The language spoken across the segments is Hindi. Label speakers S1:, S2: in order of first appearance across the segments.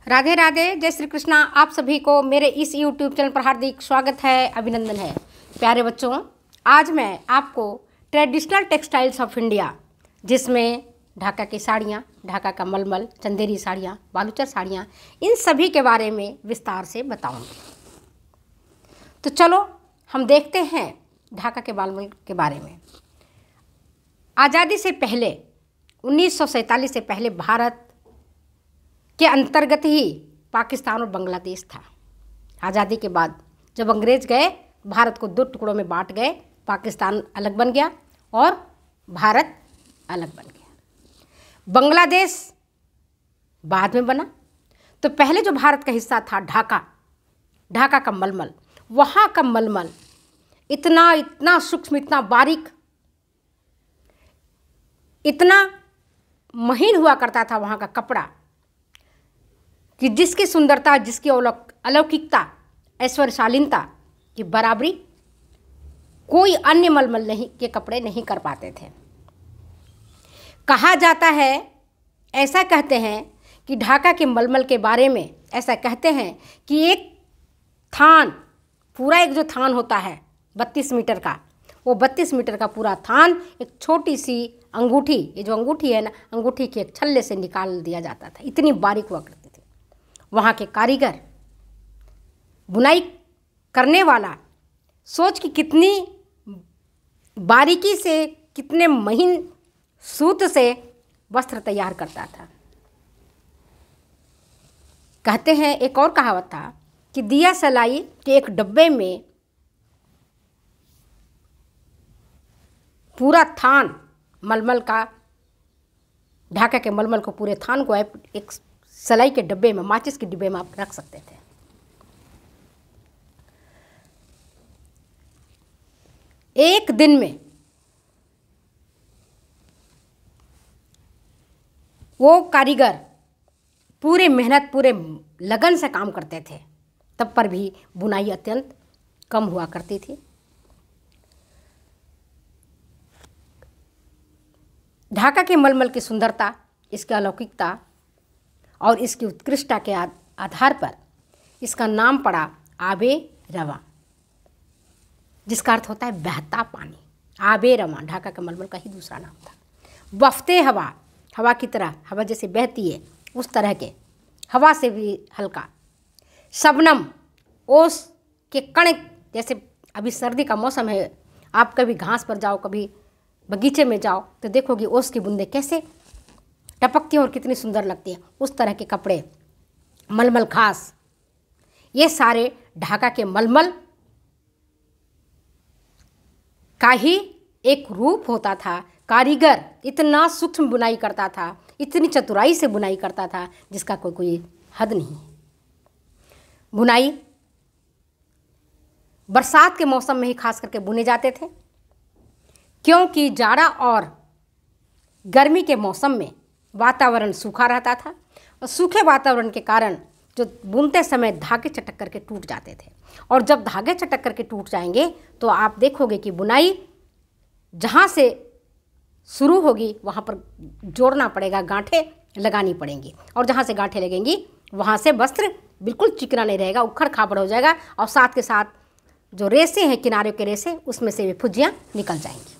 S1: राधे राधे, जय श्री कृष्णा। आप सभी को मेरे इस YouTube चैनल पर हार्दिक स्वागत है, अभिनंदन है। प्यारे बच्चों, आज मैं आपको ट्रेडिशनल टेक्सटाइल्स ऑफ इंडिया, जिसमें ढाका की साड़ियाँ, ढाका का मलमल, चंदेरी साड़ियाँ, बालूचर साड़ियाँ, इन सभी के बारे में विस्तार से बताऊँगी। तो चलो हम देखते हैं ढाका के मलमल के बारे में। आज़ादी से पहले 1947 से पहले भारत के अंतर्गत ही पाकिस्तान और बांग्लादेश था। आज़ादी के बाद जब अंग्रेज गए, भारत को दो टुकड़ों में बांट गए। पाकिस्तान अलग बन गया और भारत अलग बन गया। बांग्लादेश बाद में बना। तो पहले जो भारत का हिस्सा था ढाका का मलमल, वहाँ का मलमल इतना सूक्ष्म, इतना बारीक, इतना महीन हुआ करता था वहाँ का कपड़ा कि जिसकी सुंदरता, जिसकी अलौकिकता, ऐश्वर्यशालीनता की बराबरी कोई अन्य मलमल नहीं के कपड़े नहीं कर पाते थे। कहा जाता है, ऐसा कहते हैं कि ढाका के मलमल के बारे में ऐसा कहते हैं कि एक थान, पूरा एक जो थान होता है 32 मीटर का, वो 32 मीटर का पूरा थान एक छोटी सी अंगूठी, ये जो अंगूठी है ना, अंगूठी के एक छल्ले से निकाल दिया जाता था। इतनी बारीक हुआ करती थी। वहाँ के कारीगर, बुनाई करने वाला, सोच कि कितनी बारीकी से, कितने महीन सूत से वस्त्र तैयार करता था। कहते हैं, एक और कहावत था कि दिया सलाई के एक डब्बे में पूरा थान मलमल का, ढाका के मलमल को, पूरे थान को एक सलाई के डब्बे में, माचिस के डिब्बे में आप रख सकते थे। एक दिन में वो कारीगर पूरे मेहनत, पूरे लगन से काम करते थे, तब पर भी बुनाई अत्यंत कम हुआ करती थी। ढाका के मलमल की सुंदरता, इसकी अलौकिकता और इसकी उत्कृष्टता के आधार पर इसका नाम पड़ा आबे रवा, जिसका अर्थ होता है बहता पानी। आबे रवा ढाका के मलमल का ही दूसरा नाम था। वफ्ते हवा, हवा की तरह, हवा जैसे बहती है उस तरह के, हवा से भी हल्का। शबनम, ओस के कण, जैसे अभी सर्दी का मौसम है, आप कभी घास पर जाओ, कभी बगीचे में जाओ तो देखोगे ओस की बूंदें कैसे टपकती हैं और कितनी सुंदर लगती है। उस तरह के कपड़े, मलमल खास, ये सारे ढाका के मलमल का ही एक रूप होता था। कारीगर इतना सूक्ष्म बुनाई करता था, इतनी चतुराई से बुनाई करता था, जिसका कोई हद नहीं। बुनाई बरसात के मौसम में ही खास करके बुने जाते थे, क्योंकि जाड़ा और गर्मी के मौसम में वातावरण सूखा रहता था और सूखे वातावरण के कारण जो बुनते समय धागे चटक करके टूट जाते थे। और जब धागे चटक करके टूट जाएंगे तो आप देखोगे कि बुनाई जहाँ से शुरू होगी वहाँ पर जोड़ना पड़ेगा, गांठें लगानी पड़ेंगी, और जहाँ से गांठें लगेंगी वहाँ से वस्त्र बिल्कुल चिकना नहीं रहेगा, उखड़ खाबड़ हो जाएगा, और साथ के साथ जो रेसे हैं, किनारे के रेसे, उसमें से वे फुज्जियाँ निकल जाएंगी।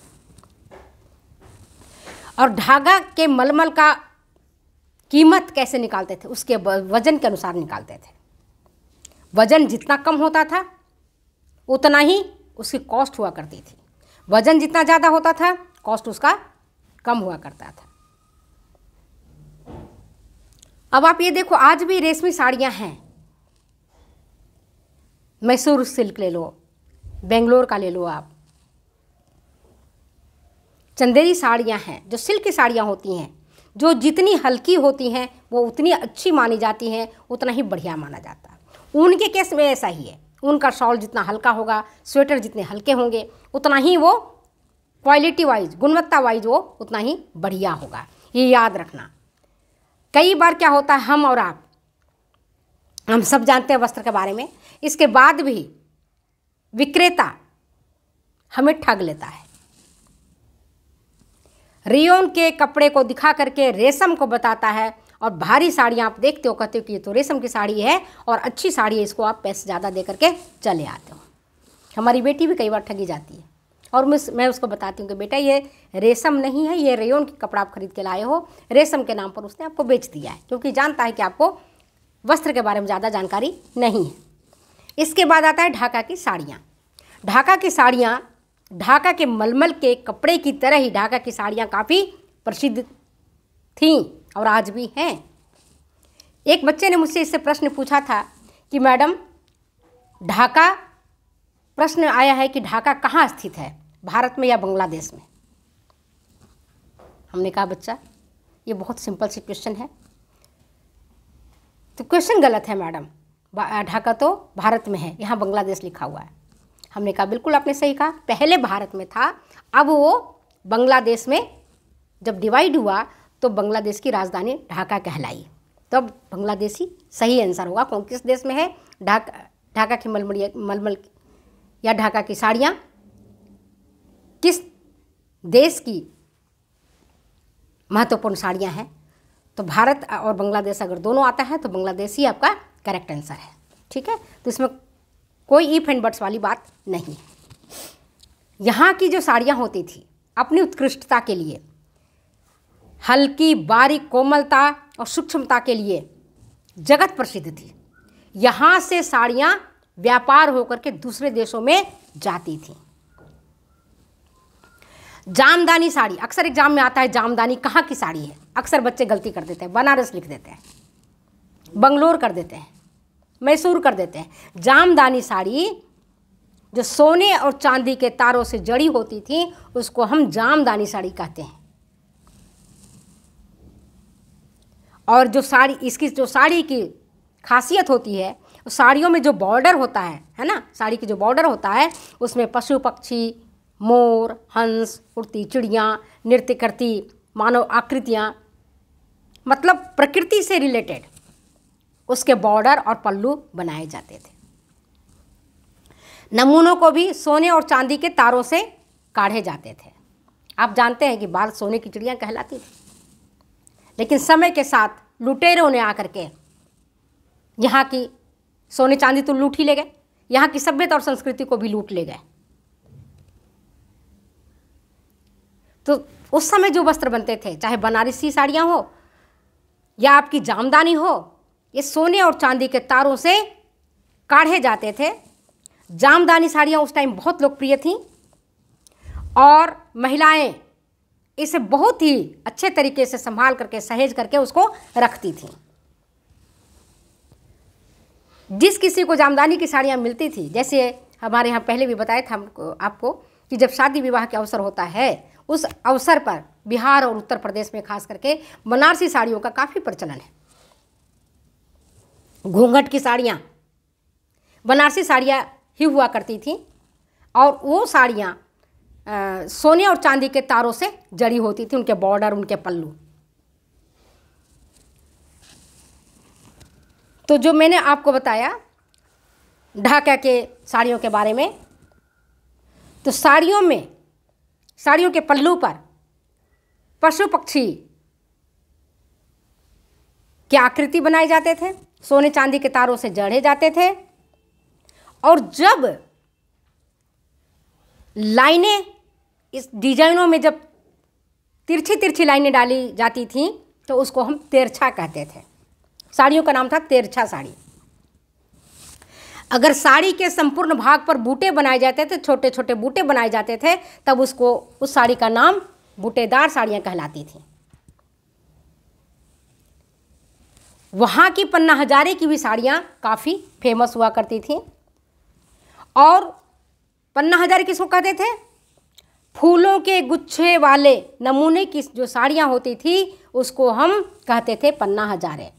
S1: और ढाका के मलमल का कीमत कैसे निकालते थे? उसके वजन के अनुसार निकालते थे। वजन जितना कम होता था उतना ही उसकी कॉस्ट हुआ करती थी। वजन जितना ज़्यादा होता था, कॉस्ट उसका कम हुआ करता था। अब आप ये देखो, आज भी रेशमी साड़ियाँ हैं। मैसूर सिल्क ले लो, बेंगलोर का ले लो आप, चंदेरी साड़ियाँ हैं, जो सिल्क की साड़ियाँ होती हैं, जो जितनी हल्की होती हैं वो उतनी अच्छी मानी जाती हैं, उतना ही बढ़िया माना जाता है। ऊन के केस में ऐसा ही है। ऊन का शॉल जितना हल्का होगा, स्वेटर जितने हल्के होंगे, उतना ही वो क्वालिटी वाइज, गुणवत्ता वाइज वो उतना ही बढ़िया होगा। ये याद रखना। कई बार क्या होता है, हम और आप, हम सब जानते हैं वस्त्र के बारे में, इसके बाद भी विक्रेता हमें ठग लेता है। रेयन के कपड़े को दिखा करके रेशम को बताता है और भारी साड़ियाँ आप देखते हो, कहते हो कि ये तो रेशम की साड़ी है और अच्छी साड़ी है, इसको आप पैसे ज़्यादा दे करके चले आते हो। हमारी बेटी भी कई बार ठगी जाती है और मैं उसको बताती हूँ कि बेटा ये रेशम नहीं है, ये रेयन की कपड़ा आप खरीद के लाए हो, रेशम के नाम पर उसने आपको बेच दिया है, क्योंकि जानता है कि आपको वस्त्र के बारे में ज़्यादा जानकारी नहीं है। इसके बाद आता है ढाका की साड़ियाँ। ढाका की साड़ियाँ ढाका के मलमल के कपड़े की तरह ही ढाका की साड़ियाँ काफ़ी प्रसिद्ध थीं और आज भी हैं। एक बच्चे ने मुझसे इससे प्रश्न पूछा था कि मैडम ढाका, प्रश्न आया है कि ढाका कहाँ स्थित है, भारत में या बांग्लादेश में। हमने कहा बच्चा ये बहुत सिंपल सी क्वेश्चन है। तो क्वेश्चन गलत है मैडम, ढाका तो भारत में है, यहाँ बांग्लादेश लिखा हुआ है। हमने कहा बिल्कुल आपने सही कहा, पहले भारत में था, अब वो बांग्लादेश में जब डिवाइड हुआ तो बांग्लादेश की राजधानी ढाका कहलाई। तो अब बांग्लादेशी सही आंसर होगा। कौन किस देश में है? ढाका की मलमल या ढाका की साड़ियाँ किस देश की महत्वपूर्ण साड़ियाँ हैं? तो भारत और बांग्लादेश अगर दोनों आता है तो बांग्लादेश ही आपका करेक्ट आंसर है। ठीक है, तो इसमें कोई इफ एंड बट्स वाली बात नहीं है। यहाँ की जो साड़ियाँ होती थी अपनी उत्कृष्टता के लिए, हल्की बारीक कोमलता और सूक्ष्मता के लिए जगत प्रसिद्ध थी। यहाँ से साड़ियाँ व्यापार होकर के दूसरे देशों में जाती थी। जामदानी साड़ी, अक्सर एग्जाम में आता है जामदानी कहाँ की साड़ी है, अक्सर बच्चे गलती कर देते हैं, बनारस लिख देते हैं, बंगलोर कर देते हैं, मैसूर कर देते हैं। जामदानी साड़ी जो सोने और चांदी के तारों से जड़ी होती थी उसको हम जामदानी साड़ी कहते हैं। और जो साड़ी, इसकी जो साड़ी की खासियत होती है, साड़ियों में जो बॉर्डर होता है ना, साड़ी की जो बॉर्डर होता है उसमें पशु पक्षी, मोर, हंस, उड़ती चिड़ियाँ, नृत्य करती मानव आकृतियाँ, मतलब प्रकृति से रिलेटेड उसके बॉर्डर और पल्लू बनाए जाते थे। नमूनों को भी सोने और चांदी के तारों से काढ़े जाते थे। आप जानते हैं कि बाल सोने की चिड़ियाँ कहलाती थी, लेकिन समय के साथ लुटेरों ने आकर के यहाँ की सोने चांदी तो लूट ही ले गए, यहाँ की सभ्यता और संस्कृति को भी लूट ले गए। तो उस समय जो वस्त्र बनते थे, चाहे बनारसी साड़ियाँ हो या आपकी जामदानी हो, ये सोने और चांदी के तारों से काढ़े जाते थे। जामदानी साड़ियाँ उस टाइम बहुत लोकप्रिय थीं और महिलाएं इसे बहुत ही अच्छे तरीके से संभाल करके, सहेज करके उसको रखती थीं। जिस किसी को जामदानी की साड़ियाँ मिलती थी, जैसे हमारे यहाँ पहले भी बताया था आपको कि जब शादी विवाह के अवसर होता है, उस अवसर पर बिहार और उत्तर प्रदेश में खास करके बनारसी साड़ियों का काफ़ी प्रचलन है। घूंघट की साड़ियाँ बनारसी साड़ियाँ ही हुआ करती थी और वो साड़ियाँ सोने और चांदी के तारों से जड़ी होती थी, उनके बॉर्डर, उनके पल्लू। तो जो मैंने आपको बताया ढाका के साड़ियों के बारे में, तो साड़ियों के पल्लू पर पशु पक्षी की आकृति बनाए जाते थे, सोने चांदी के तारों से जड़े जाते थे। और जब लाइनें इस डिजाइनों में जब तिरछी तिरछी लाइनें डाली जाती थीं तो उसको हम तिरछा कहते थे। साड़ियों का नाम था तिरछा साड़ी। अगर साड़ी के संपूर्ण भाग पर बूटे बनाए जाते थे, छोटे छोटे बूटे बनाए जाते थे, तब उसको, उस साड़ी का नाम बूटेदार साड़ियाँ कहलाती थी। वहाँ की पन्ना हजारे की भी साड़ियाँ काफ़ी फेमस हुआ करती थी। और पन्ना हजारे किसको कहते थे? फूलों के गुच्छे वाले नमूने की जो साड़ियाँ होती थी उसको हम कहते थे पन्ना हजारे।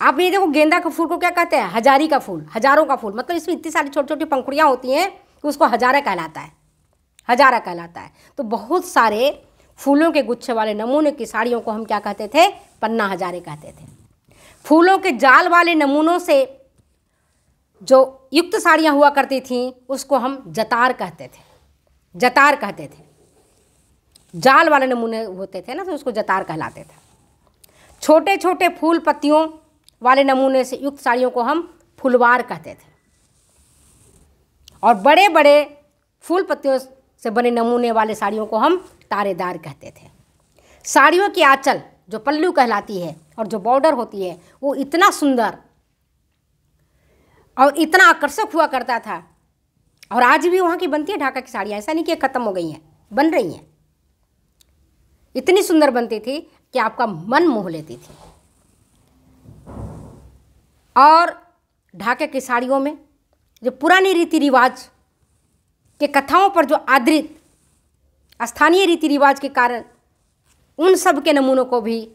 S1: आप ये देखो, गेंदा के फूल को क्या कहते हैं? हजारी का फूल, हजारों का फूल, मतलब इसमें इतनी सारी छोटी छोटी पंखुड़ियाँ होती हैं कि उसको हजारा कहलाता है, हजारा कहलाता है। तो बहुत सारे फूलों के गुच्छे वाले नमूने की साड़ियों को हम क्या कहते थे? पन्ना हजारे कहते थे। फूलों के जाल वाले नमूनों से जो युक्त साड़ियाँ हुआ करती थीं उसको हम जतार कहते थे, जतार कहते थे। जाल वाले नमूने होते थे ना, तो उसको जतार कहलाते थे। छोटे छोटे फूल पत्तियों वाले नमूने से युक्त साड़ियों को हम फुलवार कहते थे और बड़े बड़े फूल पत्तियों से बने नमूने वाले साड़ियों को हम तारेदार कहते थे। साड़ियों की आंचल जो पल्लू कहलाती है और जो बॉर्डर होती है वो इतना सुंदर और इतना आकर्षक हुआ करता था और आज भी वहाँ की बनती है ढाका की साड़ियाँ, ऐसा नहीं कि ख़त्म हो गई हैं, बन रही हैं। इतनी सुंदर बनती थी कि आपका मन मोह लेती थी। और ढाके की साड़ियों में जो पुरानी रीति रिवाज के कथाओं पर जो आधारित स्थानीय रीति रिवाज के कारण उन सब के नमूनों को भी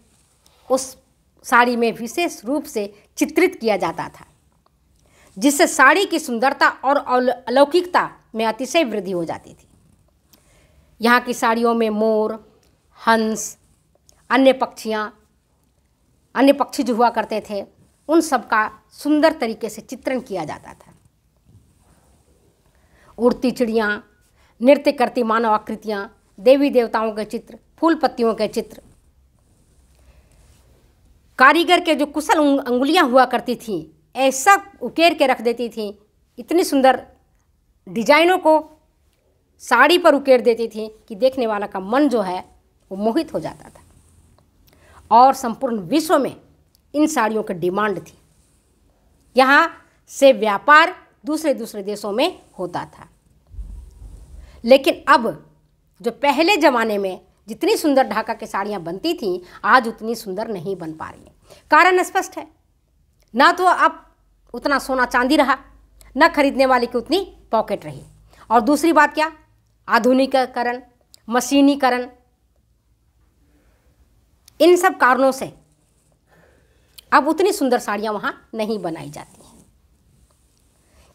S1: उस साड़ी में विशेष रूप से चित्रित किया जाता था, जिससे साड़ी की सुंदरता और अलौकिकता में अतिशय वृद्धि हो जाती थी। यहाँ की साड़ियों में मोर, हंस, अन्य पक्षी जो हुआ करते थे उन सब का सुंदर तरीके से चित्रण किया जाता था। उड़ती चिड़ियाँ, नृत्य करती मानव आकृतियाँ, देवी देवताओं के चित्र, फूल पत्तियों के चित्र, कारीगर के जो कुशल अंगुलियाँ हुआ करती थीं ऐसा उकेर के रख देती थीं, इतनी सुंदर डिजाइनों को साड़ी पर उकेर देती थीं कि देखने वाला का मन जो है वो मोहित हो जाता था। और संपूर्ण विश्व में इन साड़ियों की डिमांड थी। यहाँ से व्यापार दूसरे दूसरे देशों में होता था। लेकिन अब जो पहले ज़माने में जितनी सुंदर ढाका की साड़ियाँ बनती थीं आज उतनी सुंदर नहीं बन पा रही हैं। कारण स्पष्ट है, ना तो अब उतना सोना चांदी रहा, न खरीदने वाले की उतनी पॉकेट रही, और दूसरी बात क्या, आधुनिकीकरण, मशीनीकरण, इन सब कारणों से अब उतनी सुंदर साड़ियाँ वहाँ नहीं बनाई जाती हैं।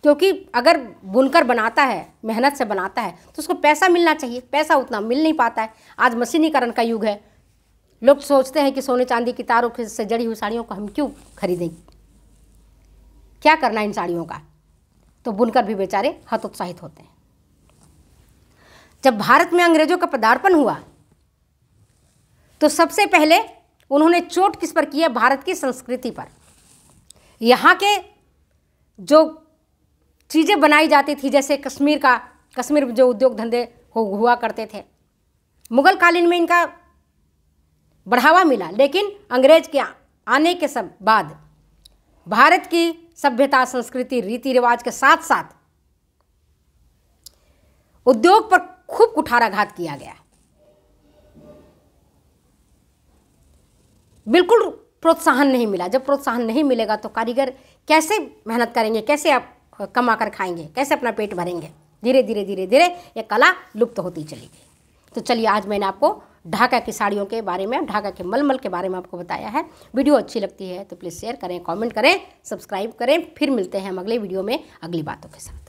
S1: क्योंकि अगर बुनकर बनाता है, मेहनत से बनाता है तो उसको पैसा मिलना चाहिए, पैसा उतना मिल नहीं पाता है। आज मशीनीकरण का युग है, लोग सोचते हैं कि सोने चांदी की तारों से जड़ी हुई साड़ियों को हम क्यों खरीदें, क्या करना इन साड़ियों का, तो बुनकर भी बेचारे हतोत्साहित होते हैं। जब भारत में अंग्रेजों का पदार्पण हुआ तो सबसे पहले उन्होंने चोट किस पर की है, भारत की संस्कृति पर। यहाँ के जो चीज़ें बनाई जाती थी, जैसे कश्मीर जो उद्योग धंधे हुआ करते थे, मुगल कालीन में इनका बढ़ावा मिला, लेकिन अंग्रेज के आने के सब बाद भारत की सभ्यता, संस्कृति, रीति रिवाज के साथ साथ उद्योग पर खूब कुठाराघात किया गया। बिल्कुल प्रोत्साहन नहीं मिला। जब प्रोत्साहन नहीं मिलेगा तो कारीगर कैसे मेहनत करेंगे, कैसे आप कमा कर खाएंगे, कैसे अपना पेट भरेंगे। धीरे धीरे धीरे धीरे ये कला लुप्त होती चली गई। तो चलिए, आज मैंने आपको ढाका की साड़ियों के बारे में, ढाका के मलमल के बारे में आपको बताया है। वीडियो अच्छी लगती है तो प्लीज़ शेयर करें, कमेंट करें, सब्सक्राइब करें। फिर मिलते हैं हम अगले वीडियो में अगली बातों के साथ।